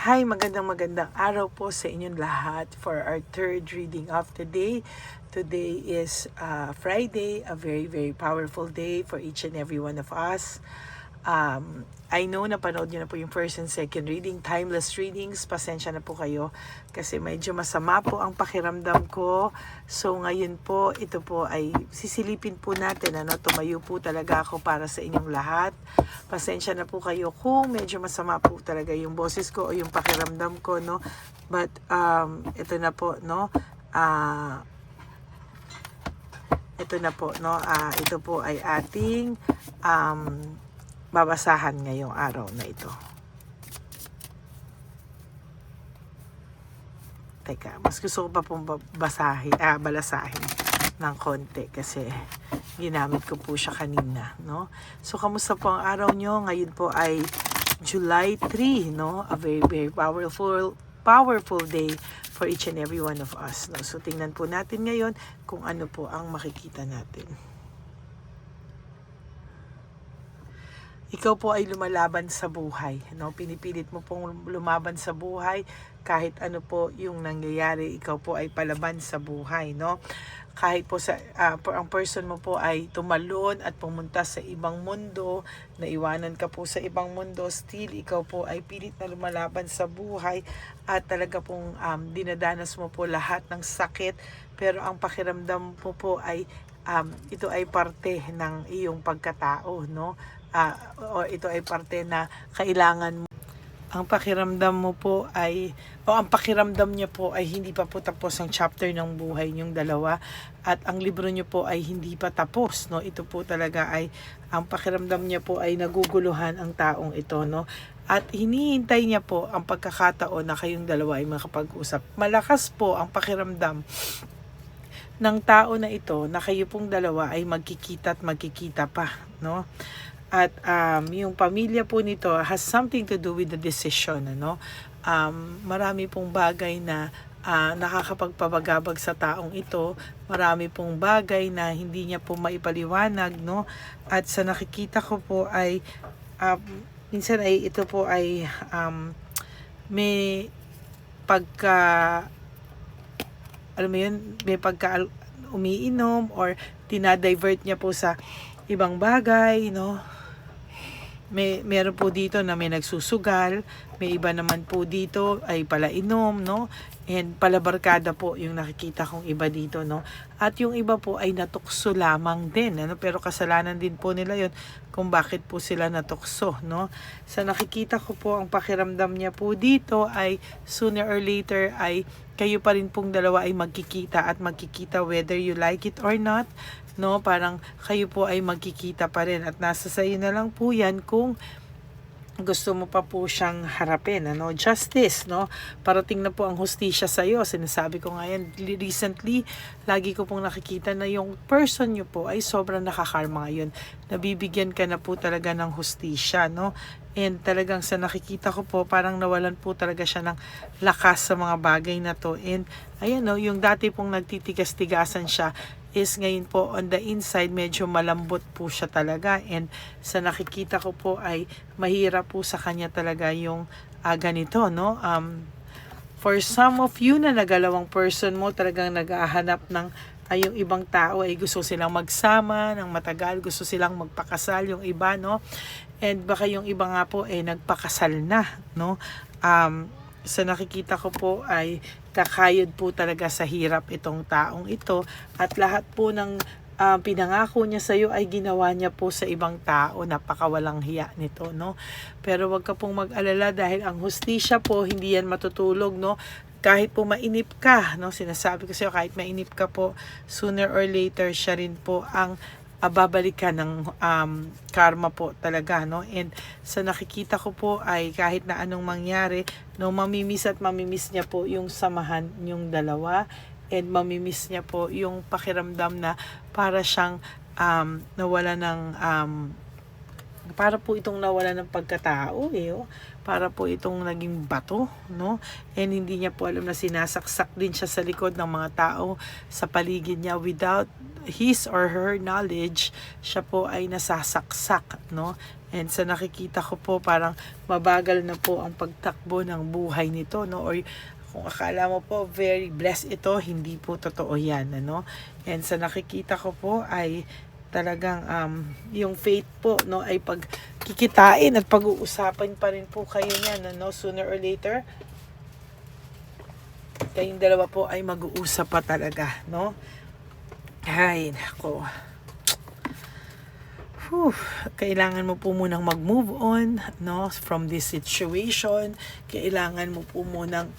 Hi, magandang araw po sa inyong lahat for our third reading of the day. Today is Friday, a very powerful day for each and every one of us. I know napanood nyo na po yung first and second reading, timeless readings. Pasensya na po kayo kasi medyo masama po ang pakiramdam ko. So ngayon po, ito po ay sisilipin po natin. Tumayo po talaga ako para sa inyong lahat. Pasensya na po kayo kung medyo masama po talaga yung boses ko o yung pakiramdam ko, no? But ito na po, no? Ito na po, no? Ito po ay ating babasahan ngayong araw na ito. Teka, mas gusto ko pa pong balasahin ng konti kasi ginamit ko po siya kanina, no? So, kamusta po ang araw nyo? Ngayon po ay July 3, no? A very powerful day for each and every one of us, no? So, tingnan po natin ngayon kung ano po ang makikita natin. Ikaw po ay lumalaban sa buhay, no? Pinipilit mo pong lumaban sa buhay kahit ano po yung nangyayari, ikaw po ay palaban sa buhay, no? Kahit po ang person mo po ay tumalon at pumunta sa ibang mundo, naiwanan ka po sa ibang mundo, still ikaw po ay pilit na lumalaban sa buhay at talaga pong dinadanas mo po lahat ng sakit, pero ang pakiramdam mo po ay ito ay parte ng iyong pagkatao, no? O ito ay parte na kailangan mo. Ang pakiramdam mo po ay, ang pakiramdam niya po ay hindi pa po tapos ang chapter ng buhay niyong dalawa at ang libro niyo po ay hindi pa tapos, no? Ito po talaga ay, ang pakiramdam niya po ay naguguluhan ang taong ito, no? At hinihintay niya po ang pagkakataon na kayong dalawa ay makapag-usap. Malakas po ang pakiramdam ng tao na ito na kayo pong dalawa ay magkikita at magkikita pa, no? At yung pamilya po nito has something to do with the decision, ano? Marami pong bagay na nakakapagpabagabag sa taong ito. Marami pong bagay na hindi niya po maipaliwanag, no? At sa nakikita ko po ay minsan ay ito po ay may pagka, alam mo yun, may pagka umiinom or tinadivert niya po sa ibang bagay, no? Meron po dito na may nagsusugal, may iba naman po dito ay palainom, no? And palabarkada po yung nakikita kong iba dito, no? At yung iba po ay natukso lamang din, ano? Pero kasalanan din po nila yun kung bakit po sila natukso, no? Sa nakikita ko po, ang pakiramdam niya po dito ay sooner or later ay kayo pa rin pong dalawa ay magkikita at magkikita whether you like it or not, no? Parang kayo po ay magkikita pa rin at nasa sayo na lang po yan kung gusto mo pa po siyang harapin, ano? Justice, no? Parating na po ang hustisya sa iyo. Sinasabi ko nga yan recently, lagi ko pong nakikita na yung person nyo po ay sobrang nakakarma ngayon. Nabibigyan ka na po talaga ng hustisya, no? And talagang sa nakikita ko po, parang nawalan po talaga siya ng lakas sa mga bagay na to. And ayan, no, yung dati pong nagtitigas-tigasan siya is ngayon po on the inside medyo malambot po siya talaga, and sa nakikita ko po ay mahirap po sa kanya talaga yung ganito, no? For some of you na nagalawang person mo, talagang naghahanap ng yung ibang tao ay gusto silang magsama ng matagal, gusto silang magpakasal yung iba, no? And baka yung iba nga po ay nagpakasal na, no? Sa nakikita ko po ay kakayod po talaga sa hirap itong taong ito at lahat po ng pinangako niya sa iyo ay ginawa niya po sa ibang tao. Napakawalang hiya nito, no? Pero wag ka pong mag-alala dahil ang hustisya po hindi yan matutulog, no? Kahit po mainip ka, no? Sinasabi ko sa iyo, kahit mainip ka po, sooner or later siya rin po ang babalik ka ng karma po talaga, no? And sa nakikita ko po ay kahit na anong mangyari, no, mamimiss niya po yung samahan yung dalawa, and mamimiss niya po yung pakiramdam na para siyang nawala ng para po itong nawala ng pagkatao, oh. Para po itong naging bato, no? And hindi niya po alam na sinasaksak din siya sa likod ng mga tao sa paligid niya. Without his or her knowledge, siya po ay nasasaksak, no? And sa nakikita ko po, parang mabagal na po ang pagtakbo ng buhay nito, no? Or kung akala mo po very blessed ito, hindi po totoo yan, ano? And sa nakikita ko po ay talagang yung faith po, no, ay pagkikitain at pag-uusapan pa rin po kayo niyan, ano? Sooner or later, kayong dalawa po ay mag-uusap pa talaga, no? Ay, nako. Kailangan mo po munang mag-move on, no, from this situation. Kailangan mo po munang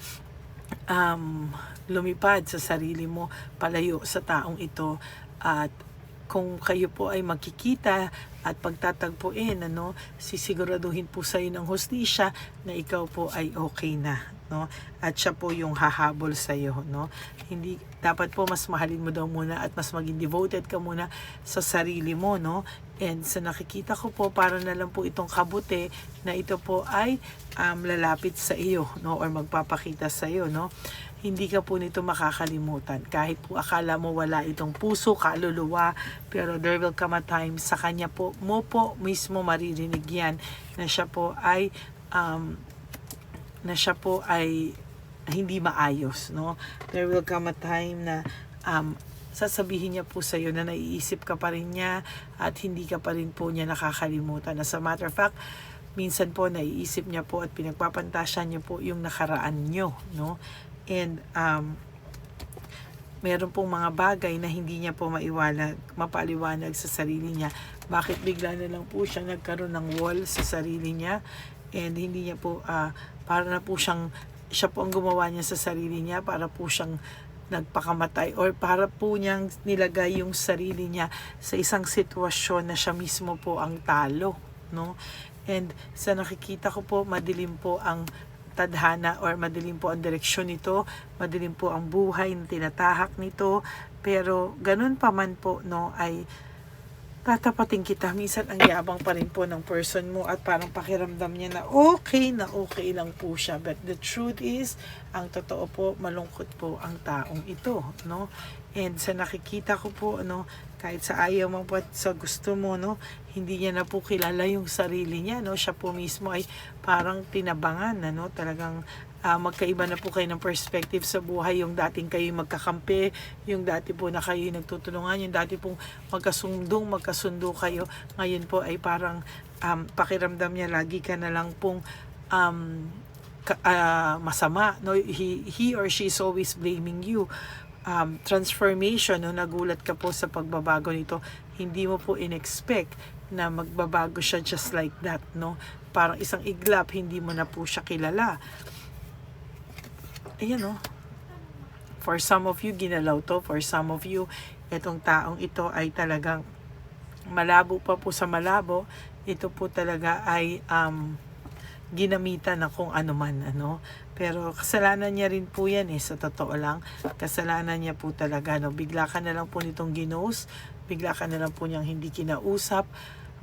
lumipad sa sarili mo, palayo sa taong ito. At kung kayo po ay magkikita at pagtatagpuin, ano, sisiguraduhin po sa iyo ng hustisya na ikaw po ay okay na, no? At siya po yung hahabol sa iyo, no? Hindi dapat po mas mahalin mo daw muna at mas maging devoted ka muna sa sarili mo, no? And sa nakikita ko po, para na lang po itong kabuti na ito po ay lalapit sa iyo, no? Or magpapakita sa iyo, no? Hindi ka po nito makakalimutan. Kahit po akala mo wala itong puso, kaluluwa, pero there will come a time sa kanya po, mo po mismo maririnig yan na siya po ay hindi maayos, no? There will come a time na sasabihin niya po sa iyo na naiisip ka pa rin niya at hindi ka pa rin po niya nakakalimutan. As a matter of fact, minsan po naiisip niya po at pinagpapantasya niya po yung nakaraan niyo, no? And meron pong mga bagay na hindi niya po mapaliwanag sa sarili niya. Bakit bigla na lang po siya nagkaroon ng wall sa sarili niya, and hindi niya po para na po siya po ang gumawa niya sa sarili niya, para po siyang nagpakamatay, or para po niyang nilagay yung sarili niya sa isang sitwasyon na siya mismo po ang talo, no? And sa nakikita ko po, madilim po ang tadhana, or madilim po ang direksyon nito, madilim po ang buhay na tinatahak nito, pero ganun pa man po, no, ay tatapatin kita. Minsan ang yabang pa rin po ng person mo at parang pakiramdam niya na okay lang po siya. But the truth is, ang totoo po, malungkot po ang taong ito, no? And sa nakikita ko po, no, kahit sa ayaw mo po at sa gusto mo, no, hindi niya na po kilala yung sarili niya, no? Siya po mismo ay parang tinabangan, no? Talagang magkaiba na po kayo ng perspective sa buhay. Yung dating kayo magkakampi, yung dati po na kayo nagtutulungan, yung dati pong magkasundo kayo, ngayon po ay parang pakiramdam niya lagi ka na lang pong masama, no? He or she is always blaming you. Transformation, no? Nagulat ka po sa pagbabago nito. Hindi mo po in-expect na magbabago siya just like that, no? Parang isang iglap, hindi mo na po siya kilala. Ayan, no? For some of you, ginalaw to. For some of you, itong taong ito ay talagang malabo pa po sa malabo. Ito po talaga ay ginamitan na kung ano man, ano. Pero kasalanan niya rin po yan, sa totoo lang. Kasalanan niya po talaga, no. Bigla ka na lang po nitong ginost, bigla ka na lang po niyang hindi kinausap,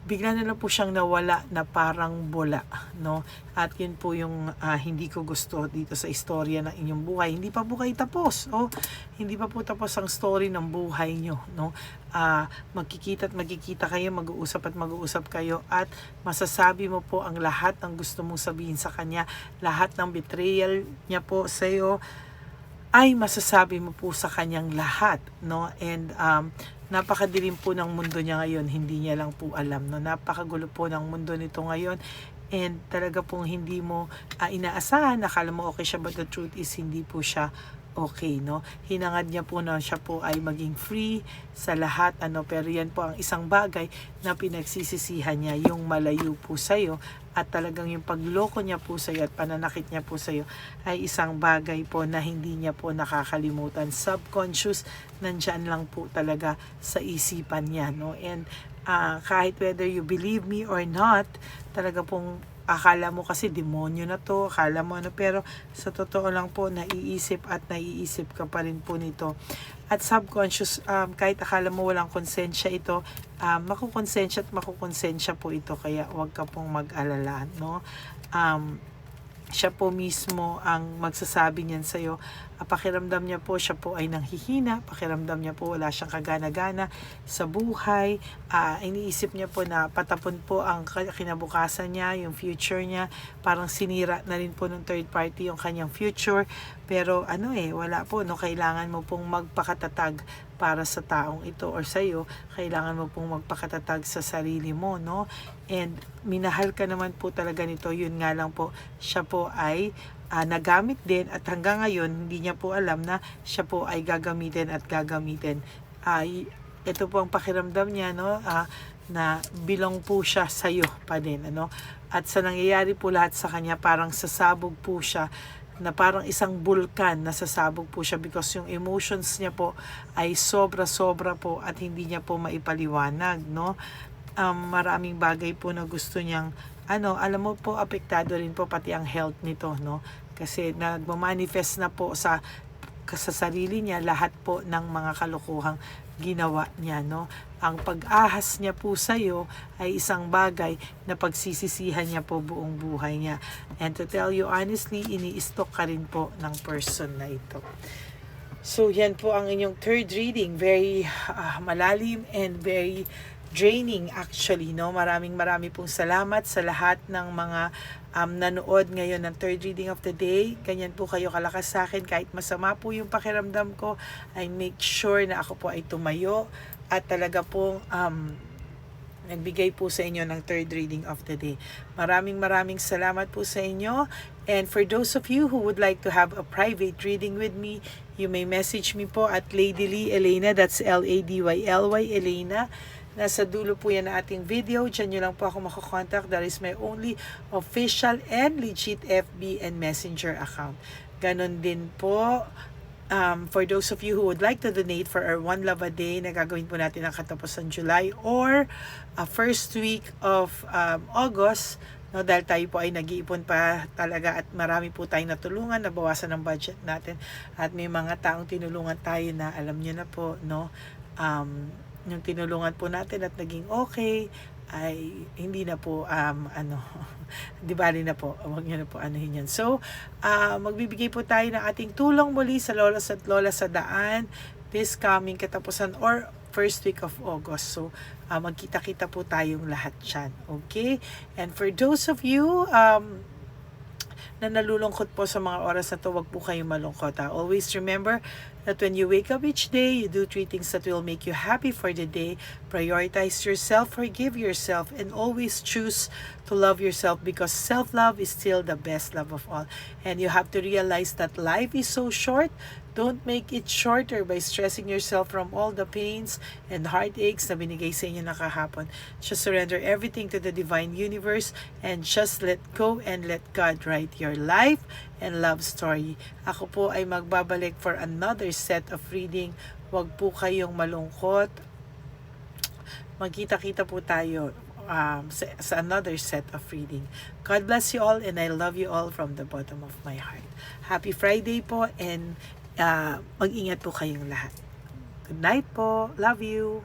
bigla na lang po siyang nawala na parang bola, no? At yun po yung hindi ko gusto dito sa istorya ng inyong buhay. Hindi pa po kayo tapos, hindi pa po tapos ang story ng buhay nyo, no? Magkikita at magkikita kayo, mag-uusap at mag-uusap kayo, at masasabi mo po ang lahat ng gusto mong sabihin sa kanya, lahat ng betrayal niya po sa iyo, ay masasabi mo po sa kanyang lahat, no? And napakadilim po ng mundo niya ngayon, hindi niya lang po alam, no? Napakagulo po ng mundo nito ngayon, and talaga pong hindi mo inaasahan. Akala mo okay siya, but the truth is hindi po siya okay, no? Hinangad niya po na siya po ay maging free sa lahat, ano, pero yan po ang isang bagay na pinagsisisihan niya, yung malayo po sa'yo, at talagang yung pagloko niya po sa'yo at pananakit niya po sa'yo ay isang bagay po na hindi niya po nakakalimutan. Subconscious, nandyan lang po talaga sa isipan niya, no? And kahit whether you believe me or not, talaga pong akala mo kasi demonyo na to, akala mo ano, pero sa totoo lang po, naiisip ka pa rin po nito. At subconscious, kahit akala mo walang konsensya ito, makukonsensya po ito, kaya huwag ka pong mag-alala, no? siya po mismo ang magsasabi niyan sa'yo. Pakiramdam niya po, siya po ay nanghihina. Pakiramdam niya po, wala siyang kagana-gana sa buhay. Iniisip niya po na patapon po ang kinabukasan niya, yung future niya. Parang sinira na rin po ng third party yung kanyang future. Pero wala po, no? Kailangan mo pong magpakatatag para sa taong ito or sa'yo. Kailangan mo pong magpakatatag sa sarili mo, no? And minahal ka naman po talaga nito. Yun nga lang po, siya po ay nagamit din at hanggang ngayon hindi niya po alam na siya po ay gagamitin at gagamitin. Ito po ang pakiramdam niya, no? Na bilong po siya sa iyo pa din, ano? At sa nangyayari po lahat sa kanya, parang sasabog po siya, na parang isang bulkan na sasabog po siya because yung emotions niya po ay sobra-sobra po at hindi niya po maipaliwanag, no? Maraming bagay po na gusto niyang alam mo po, apektado rin po pati ang health nito, no? Kasi nagmamanifest na po sa sarili niya lahat po ng mga kalokohang ginawa niya, no? Ang pag-ahas niya po sa iyo ay isang bagay na pagsisisihan niya po buong buhay niya. And to tell you honestly, ini-stalk ka rin po ng person na ito. So yan po ang inyong third reading, very malalim and very draining actually, no? Maraming pong salamat sa lahat ng mga nanood ngayon ng third reading of the day. Ganyan po kayo kalakas sa akin. Kahit masama po yung pakiramdam ko, I make sure na ako po ay tumayo at talaga pong nagbigay po sa inyo ng third reading of the day. Maraming salamat po sa inyo. And for those of you who would like to have a private reading with me, you may message me po at Lady Lee Elena, that's Ladyly Elena. Nasa dulo po yan na ating video. Diyan nyo lang po ako makakontak. That is my only official and legit FB and Messenger account. Ganon din po. For those of you who would like to donate for our One Love a Day na gagawin po natin ang katapusan July or first week of August, no, dahil tayo po ay nag-iipon pa talaga at marami po tayong natulungan, nabawasan ang budget natin at may mga taong tinulungan tayo na alam nyo na po, no, yung tinulungan po natin at naging okay ay hindi na po di bali na po, huwag nyo na po anuhin yan. So magbibigay po tayo ng ating tulong muli sa lolas at lola sa daan this coming katapusan or first week of August. So magkita-kita po tayong lahat dyan, okay? And for those of you na nalulungkot po sa mga oras na to, wag po kayong malungkot. Always remember that when you wake up each day, you do 3 things that will make you happy for the day. Prioritize yourself, forgive yourself, and always choose to love yourself because self-love is still the best love of all. And you have to realize that life is so short. Don't make it shorter by stressing yourself from all the pains and heartaches na binigay sa inyo na kahapon. Just surrender everything to the divine universe and just let go and let God write your life and love story. Ako po ay magbabalik for another set of reading. Huwag po kayong malungkot. Magkita-kita po tayo sa another set of reading. God bless you all and I love you all from the bottom of my heart. Happy Friday po and mag-ingat po kayong lahat. Good night po. Love you.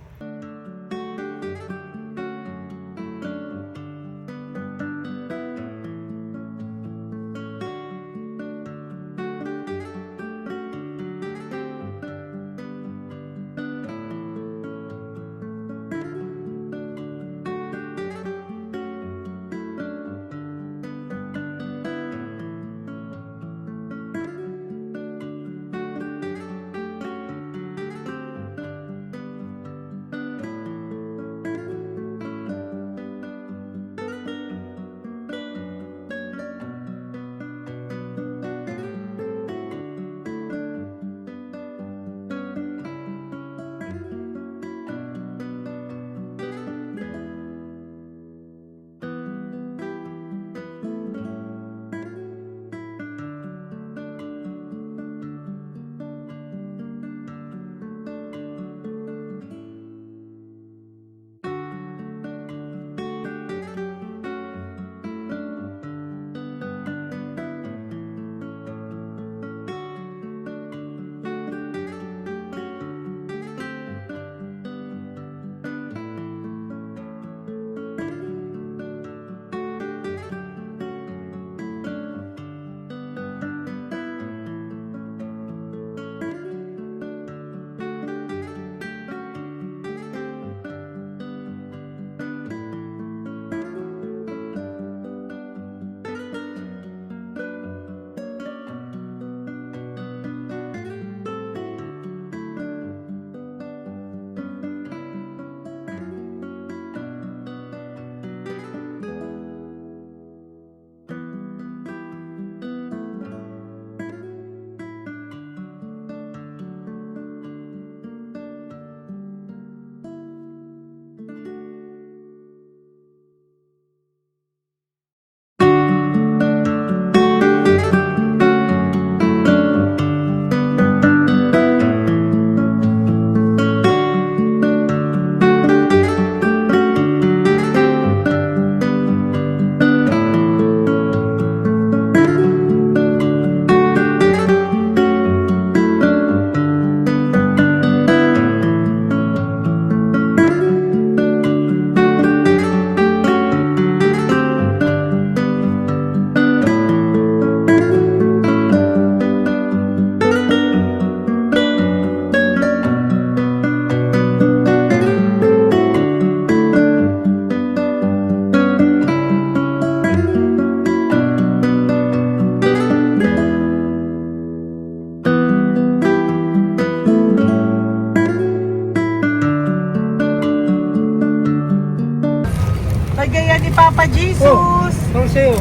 Jesus. How sa'yo?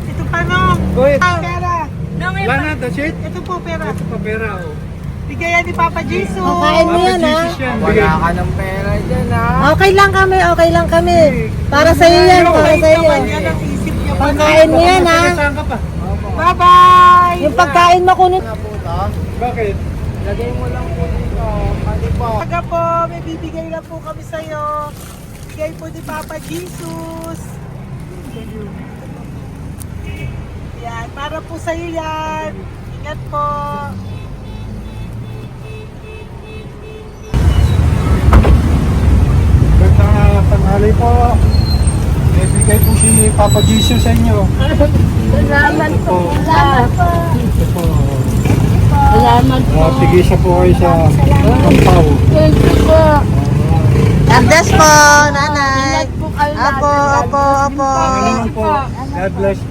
Ito pa nung. Go ahead. Pera. Wala na, that's it? Ito po pera. Ito pa pera, oh. Bigayan ni Papa Jesus. Kain mo yan, ha? Jesus yan. Wala ka ng pera dyan, ha? Okay lang kami, okay lang kami. Para sa iyo yan, para sa iyo. Naman yan ang isip niyo. Pagkain mo yan, ha? Saan ka pa? Bye-bye. Yung pagkain mo kunin. Nga po ito. Bakit? Lagay mo lang po dito. Pati po. Taga po, may bibigay lang po kami sa'yo. Bigay po ni Papa Jesus. Yan, para po sa'yo yan. Ingat po. Gandang tanghali po. May bigay po si Papa Jesus sa inyo. Salamat po. Salamat po. Ito po. Salamat Tigisa po kayo sa Ampaw. Thank you po. God bless po, nanay. Apo, apo, apo. Ano naman po? God bless.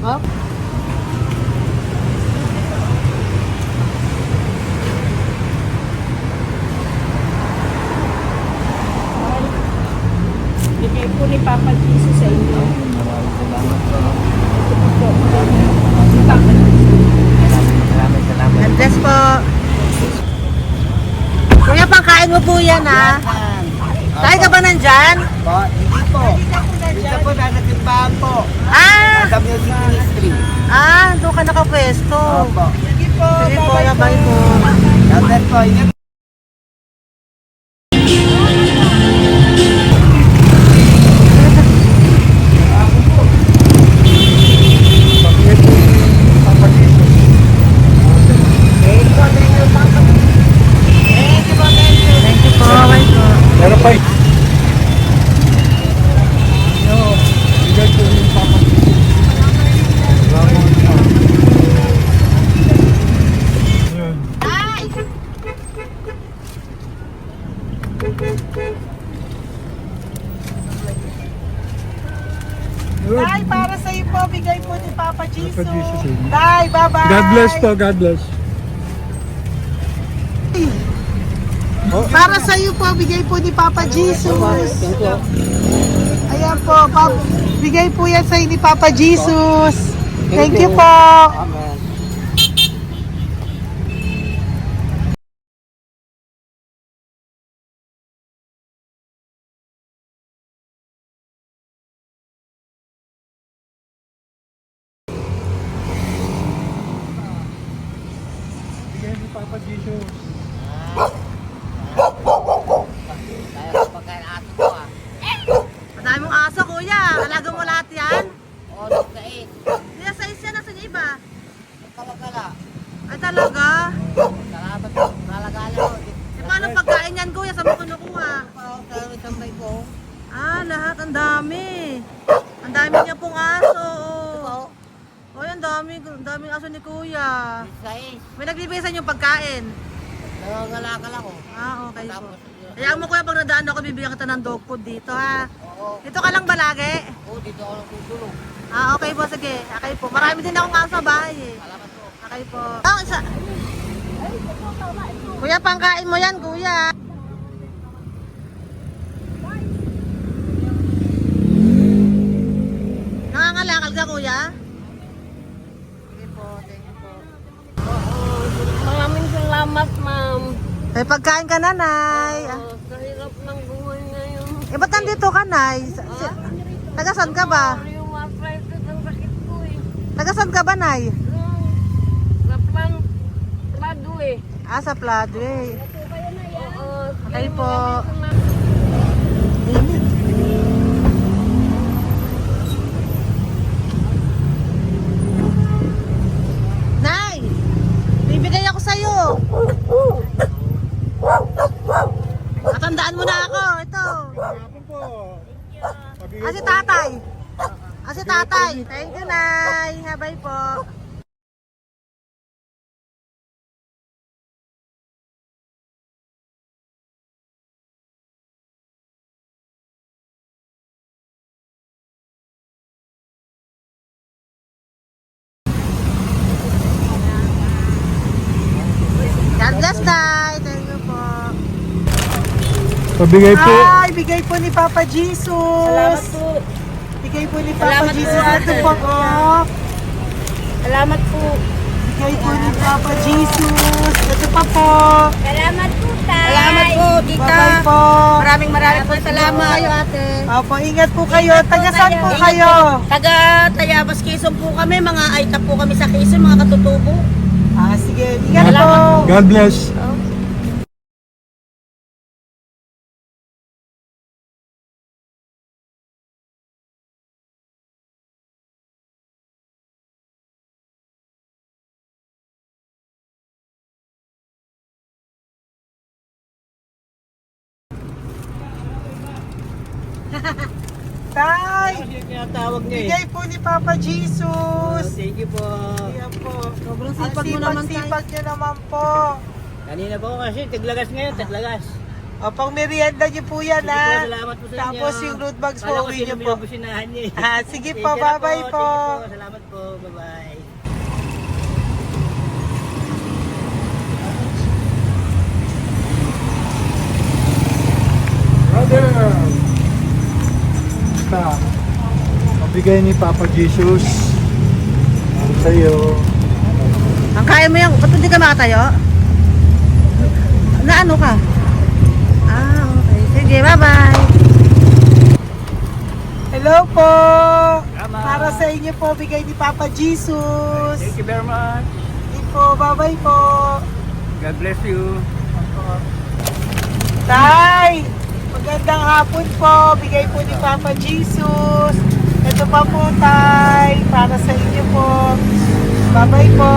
Bigay po ni Papa Jesus sa inyo. Salamat. God bless po. Kuya, pangkain mo po yan, ha? Tayo ka ba nandyan? Po, hindi po. Dito po na nagtimpahan po. Ah! Sa Music Ministry. Doon ka nakapwesto. Opo. Sige po, Sige po, labay po. God bless po. Ingat. Bakit po Papa Jesus? Thank you po, bye po. Meron pa eh. Yo, bigay po yung Papa Jesus. Salamat po. Yun. Yun. Tay, para sa iyo po, bigay po ni Papa Jesus. Papa Jesus, eh. Tay, bye-bye. God bless po, God bless. Para sa iyo po, bigay po ni Papa Jesus. Ayan po, bigay po yan sa ni Papa Jesus. Thank you po. Amen. Bigay ni Papa Jesus. Kaya pagkain ato po, ah. Madami mong aso, kuya. Alaga mo lahat yan? O, nagkait. Kuya, size yan. Nasaan yung iba? Kalagala. Ay, talaga? Salamat po. Kalagala po. Eh, paano pagkain yan, kuya? Saan mo kinukuha? Sa isang bay po. Lahat. Ang dami. Ang dami niya pong aso. Po. Oy, ang daming aso ni kuya. Sais. May nagbibigay sa inyo pagkain. Nangangalakal ako. Okay po. Tapos, Kaya mo kuya, pag nadaan ako, bibigyan kita ng dog food dito, ha? oo. Dito ka lang ba lagi? Oo, dito ako nagtutulog. Okay po, sige. Okay po. Marami din akong aso sa bahay, eh. Salamat po. Okay po. Isa. Kuya, pangkain mo yan, kuya. Nangangalakal ka, kuya? Sige po, thank you po. Maraming salamat, ma'am. May pagkain ka, nanay. Sa hirap ng buhay ngayon. Ba't nandito ka, nay? Taga saan ka ba? Rheumatism ang sakit ko eh. Taga saan ka ba, nay? Sa plado eh. Sa Pladway. Oo. Okay po. Nay! Bibigay ako sa'yo. Matandaan mo na ako. Ito. Hapon po. Si tatay. Si tatay. Thank you, Nay. Habay po. God bless, Tay. Thank you po. Pabigay po. Ay, bigay po ni Papa Jesus. Salamat po. Bigay Bigay po ni Papa Salamat po, Jesus. Ito ate. po, oh. Salamat po. Bigay po ni Papa Jesus. Ito pa po. Salamat po, tay. Salamat po, tita. Bye-bye po. Maraming po salamat. Kayo, ate. Opo, ingat po kayo. Taga saan po Ingat kayo? po. Taga Tayabas, Quezon po kami. Mga aita po kami sa Quezon, mga katutubo. Sige, ingat po. God bless. Tay, Tinatawag niya bigay po ni Papa Jesus. Thank you po. Ayan po. Sobrang Ang sipag mo naman, tay. sipag niyo naman po. Kanina po kasi, taglagas ngayon, taglagas. O, pang merienda niyo po yan, Sige po, ha? salamat po sa inyo. Tapos yung road bags po, Kala ko uwi sino niyo po. binubusinahan niya eh. Sige Thank po, you na bye-bye po. Thank you po, salamat po, bye-bye. Brother! Basta, mabigay ni Papa Jesus. Ang sa'yo. Ang kaya mo yan. Ba't hindi ka makatayo? Na ano ka? Okay. Sige, bye-bye. Hello po. Tama. Para sa inyo po, bigay ni Papa Jesus. Thank you very much. Sige po, bye-bye po. God bless you. Tay, magandang hapon po. Bigay po ni Papa Jesus. Ito pa po, Tay. Para sa inyo po. Bye-bye po.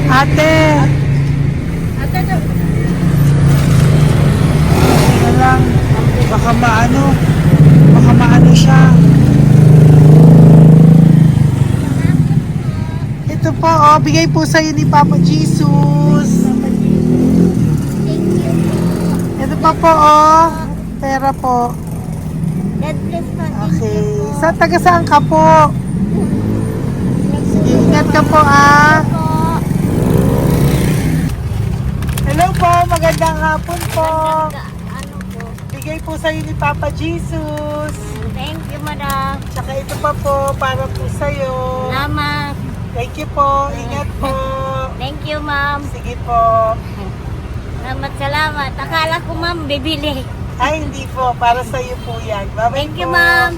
Ate. Ano lang, baka maano siya. Ito po, bigay po sa'yo ni Papa Jesus. Ito pa po, pera po. God bless po. Okay, taga saan ka po? Sige, ingat ka po, Hello po, magandang hapon po. Ano po? Bigay po sa'yo ni Papa Jesus. Thank you, madam. Tsaka ito pa po, para po sa'yo. Salamat. Thank you po, ingat po. Thank you, ma'am. Sige po. Salamat. Akala ko, ma'am, bibili. Ay, hindi po, para sa'yo po yan. Bye-bye Thank you, po. ma'am.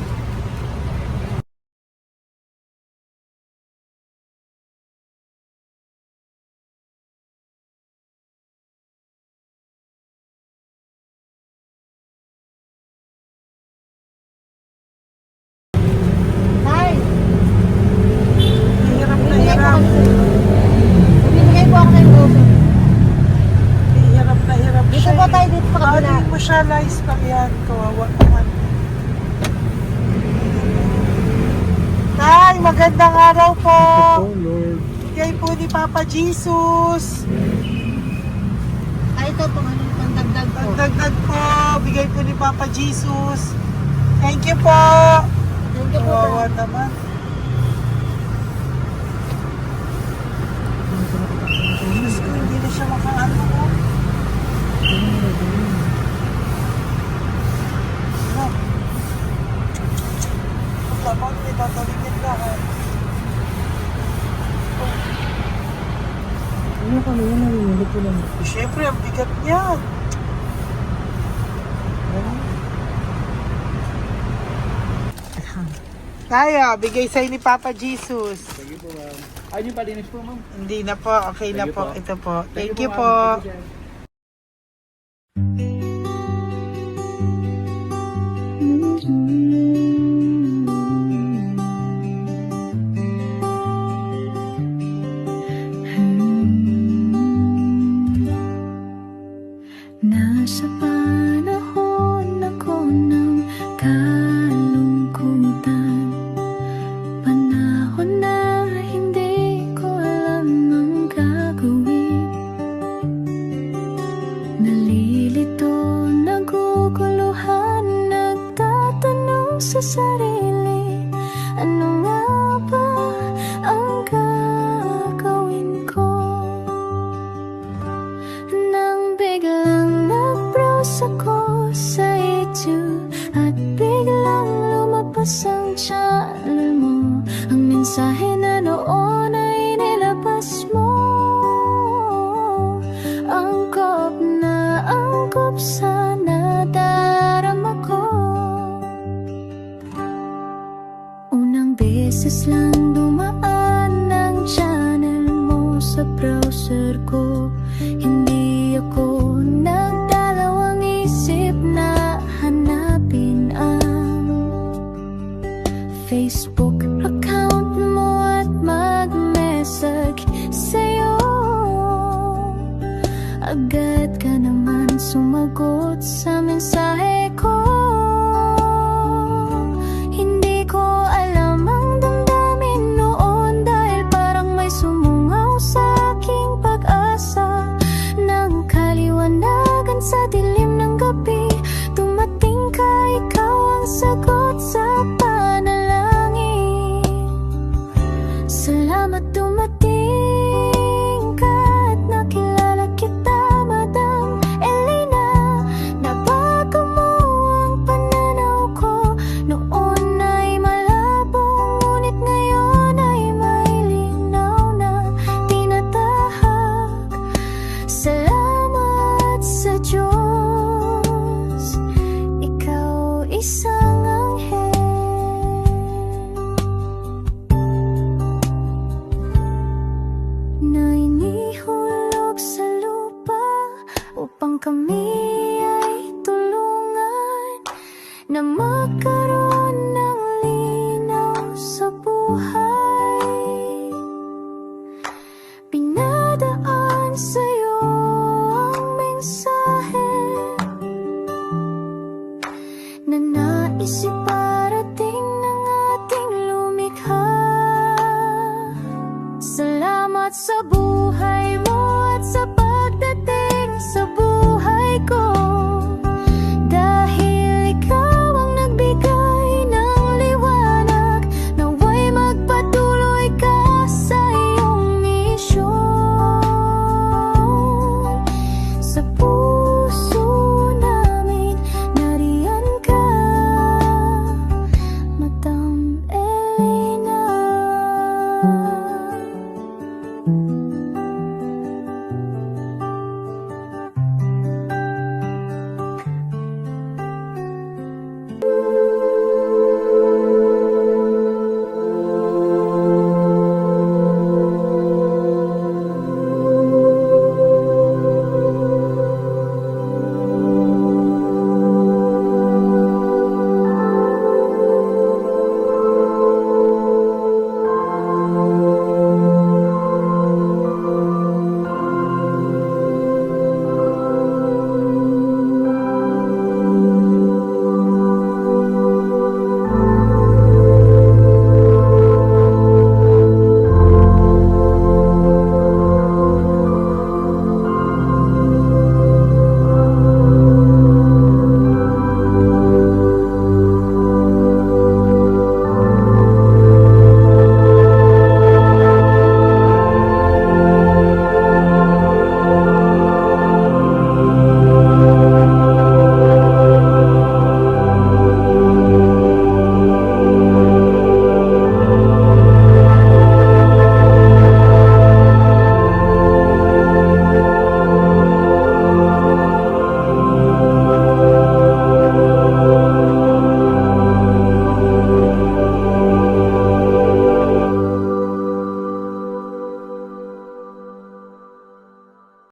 Hirap na hirap. Bibigay po ako ng goso. Hirap na hirap Dito siya. po tayo, dito sa kabila. Hindi mo siya lies pa yan. Kawawa naman. Tay, magandang araw po. Oh, Lord. Bigay po ni Papa Jesus. Ito po, ano, pantagdag po. Pagdagdag po, bigay po ni Papa Jesus. Thank you po. Thank you po. Kawawa naman. Diyos ko, hindi na siya makaano ko. Tapos, may tataligin lahat. Ano kami yun, narinig ko lang. Siyempre, ang bigat niyan. Kaya, bigay sa'yo ni Papa Jesus. Thank you po, ma'am. Ayun yung palinis po, ma'am. Hindi na po, okay na Thank you po. po. Ito po. Thank you ma'am. po. Thank you, sir. Nasa panahon ako ng kalungkutan, panahon na hindi ko alam ang gagawin. beses lang dumaan ang channel mo sa browser ko. Hindi ako nagdalawang isip na hanapin ang Facebook account mo at mag-message sa'yo. Agad ka naman sumagot sa mensahe ko. Hindi ko alam ang damdamin noon, dahil parang may sumungaw sa aking pag-asa. Nang kaliwanagan sa dilim ng gabi, dumating ka, ikaw ang sagot sa panalangin. Salamat dumating ka at nakilala kita, Madam Elena. Nabago mo ang pananaw ko. Noon ay malabo, ngunit ngayon ay may linaw na tinatahak. Salamat sa Diyos, ikaw isang anghel na inihulog sa lupa upang kami ay tulungan na magkaroon ng linaw sa buhay. Pinadaan sa'yo ang mensahe na nais iparating ng ating lumikha. Salamat sa buhay mo at sa